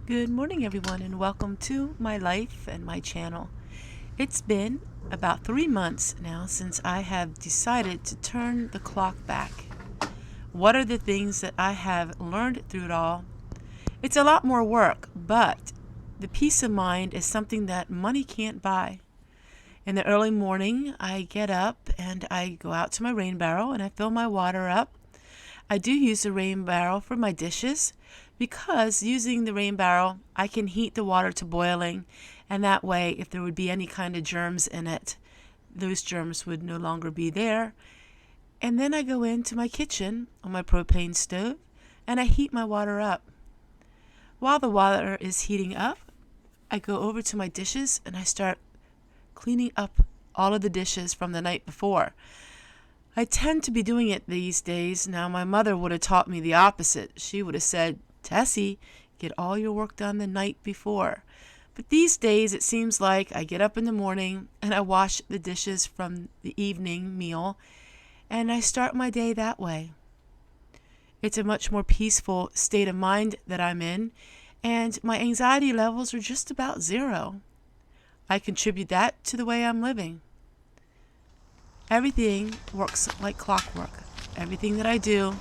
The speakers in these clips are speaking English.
Good morning everyone and welcome to my life and my channel. It's been about 3 months now since I have decided to turn the clock back. What are the things that I have learned through it all? It's a lot more work, but the peace of mind is something that money can't buy. In the early morning, I get up and I go out to my rain barrel and I fill my water up. I do use the rain barrel for my dishes because using the rain barrel, I can heat the water to boiling, and that way, if there would be any kind of germs in it, those germs would no longer be there. And then I go into my kitchen on my propane stove and I heat my water up. While the water is heating up, I go over to my dishes and I start cleaning up all of the dishes from the night before. I tend to be doing it these days. Now, my mother would have taught me the opposite. She would have said, Tessie, get all your work done the night before. But these days, it seems like I get up in the morning and I wash the dishes from the evening meal, and I start my day that way. It's a much more peaceful state of mind that I'm in, and my anxiety levels are just about zero. I contribute that to the way I'm living. Everything works like clockwork. Everything that I do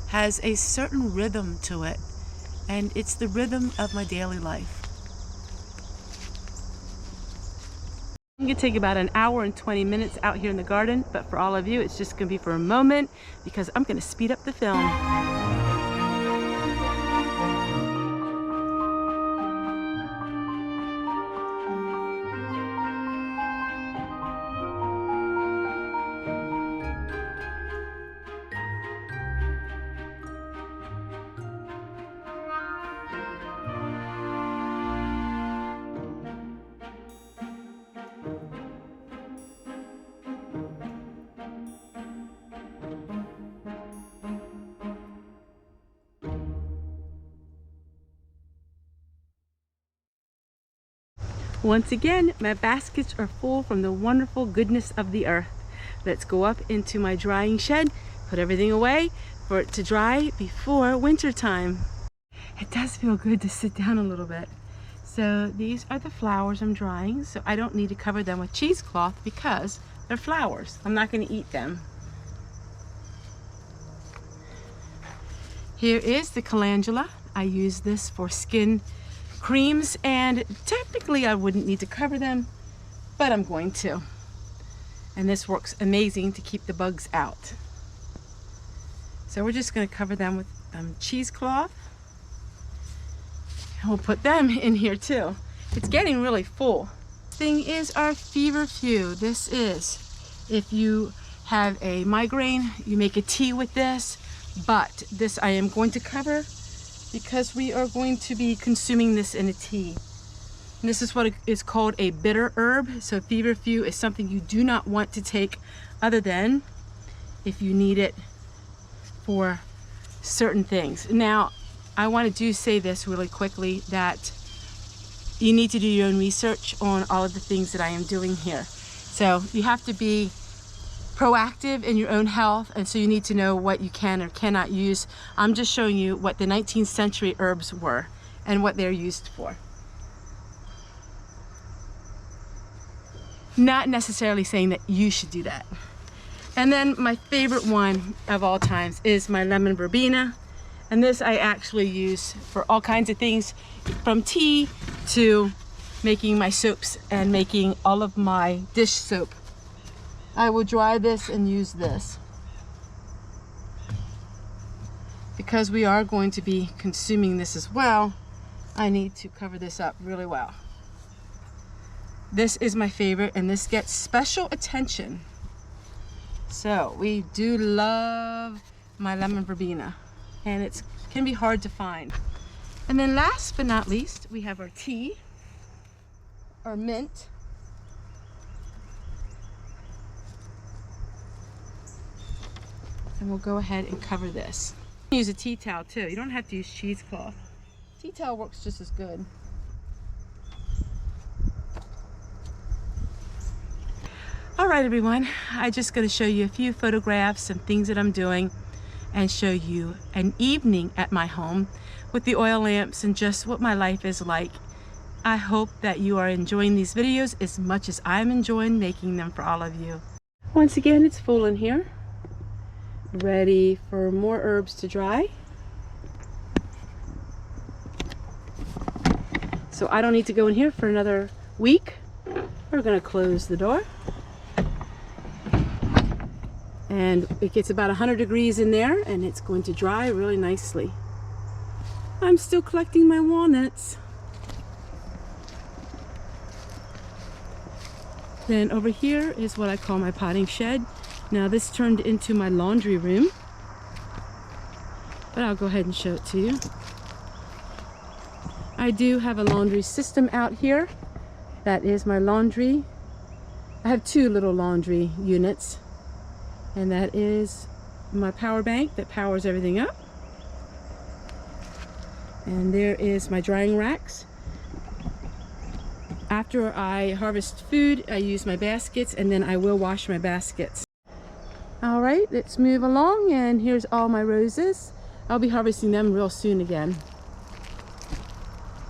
has a certain rhythm to it, and it's the rhythm of my daily life. I'm going to take about an hour and 20 minutes out here in the garden, but for all of you, it's just going to be for a moment because I'm going to speed up the film. Once again, my baskets are full from the wonderful goodness of the earth. Let's go up into my drying shed, put everything away for it to dry before winter time. It does feel good to sit down a little bit. So these are the flowers I'm drying, so I don't need to cover them with cheesecloth because they're flowers. I'm not going to eat them. Here is the calendula. I use this for skin creams, and technically I wouldn't need to cover them, but I'm going to. And this works amazing to keep the bugs out. So we're just going to cover them with cheesecloth. And we'll put them in here too. It's getting really full. Thing is our feverfew. This is, if you have a migraine, you make a tea with this, but this I am going to cover because we are going to be consuming this in a tea. And this is what is called a bitter herb. So feverfew is something you do not want to take other than if you need it for certain things. Now, I want to say this really quickly, that you need to do your own research on all of the things that I am doing here. So you have to be proactive in your own health, and so you need to know what you can or cannot use. I'm just showing you what the 19th century herbs were and what they're used for. Not necessarily saying that you should do that. And then my favorite one of all times is my lemon verbena, and this I actually use for all kinds of things, from tea to making my soaps and making all of my dish soap. I will dry this and use this because we are going to be consuming this as well. I need to cover this up really well. This is my favorite, and this gets special attention. So we do love my lemon verbena, and it can be hard to find. And then last but not least, we have our tea, our mint. And we'll go ahead and cover this. Use a tea towel too. You don't have to use cheesecloth. Tea towel works just as good. All right, everyone. I'm just going to show you a few photographs and things that I'm doing. and show you an evening at my home with the oil lamps and just what my life is like. I hope that you are enjoying these videos as much as I'm enjoying making them for all of you. Once again, it's full in here, ready for more herbs to dry. So I don't need to go in here for another week. We're going to close the door. And it gets about 100 degrees in there, and it's going to dry really nicely. I'm still collecting my walnuts. Then over here is what I call my potting shed. Now this turned into my laundry room, but I'll go ahead and show it to you. I do have a laundry system out here. That is my laundry. I have two little laundry units, and that is my power bank that powers everything up. And there is my drying racks. After I harvest food, I use my baskets, and then I will wash my baskets. All right, let's move along, and here's all my roses. I'll be harvesting them real soon again.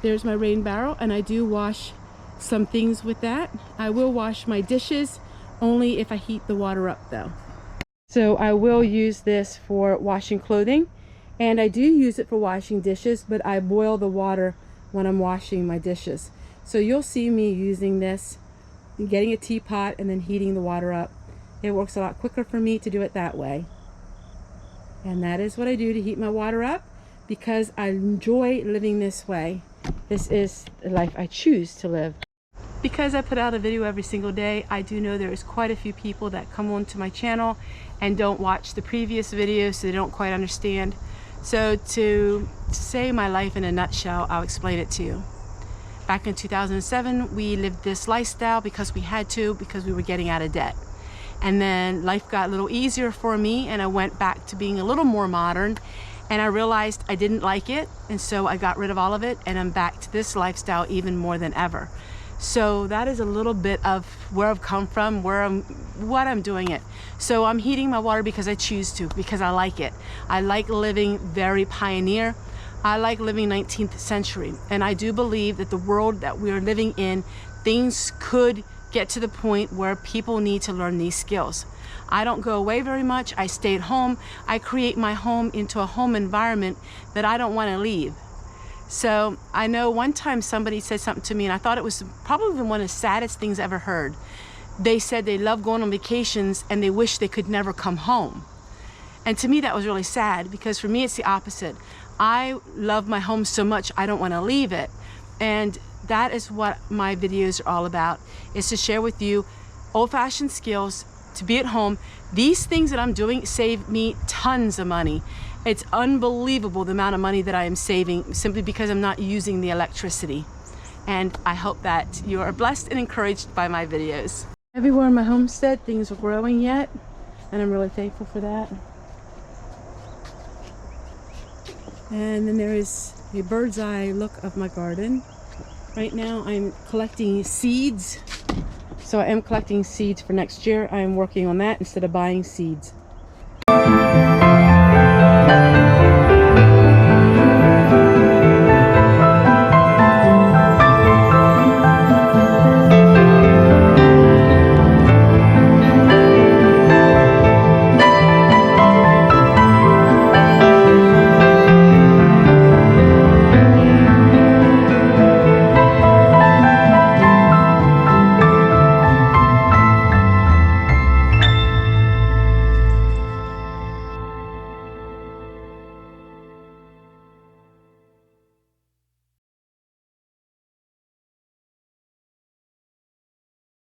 There's my rain barrel, and I do wash some things with that. I will wash my dishes only if I heat the water up though. So I will use this for washing clothing, and I do use it for washing dishes, but I boil the water when I'm washing my dishes. So you'll see me using this, getting a teapot and then heating the water up. It works a lot quicker for me to do it that way. And that is what I do to heat my water up, because I enjoy living this way. This is the life I choose to live. Because I put out a video every single day, I do know there is quite a few people that come onto my channel and don't watch the previous videos, so they don't quite understand. So to say my life in a nutshell, I'll explain it to you. Back in 2007, we lived this lifestyle because we had to, because we were getting out of debt. And then life got a little easier for me, and I went back to being a little more modern, and I realized I didn't like it, and so I got rid of all of it, and I'm back to this lifestyle even more than ever. So that is a little bit of where I've come from, what I'm doing it. So I'm heating my water because I choose to, because I like it. I like living very pioneer. I like living 19th century, and I do believe that the world that we are living in, things could get to the point where people need to learn these skills. I don't go away very much. I stay at home. I create my home into a home environment that I don't want to leave. So I know one time somebody said something to me, and I thought it was probably one of the saddest things I ever heard. They said they love going on vacations and they wish they could never come home. And to me that was really sad, because for me it's the opposite. I love my home so much I don't want to leave it. And that is what my videos are all about, is to share with you old-fashioned skills to be at home. These things that I'm doing save me tons of money. It's unbelievable the amount of money that I am saving simply because I'm not using the electricity. And I hope that you are blessed and encouraged by my videos. Everywhere in my homestead, things are growing yet, and I'm really thankful for that. And then there is a bird's eye look of my garden. Right now I'm collecting seeds. So I am collecting seeds for next year. I am working on that instead of buying seeds.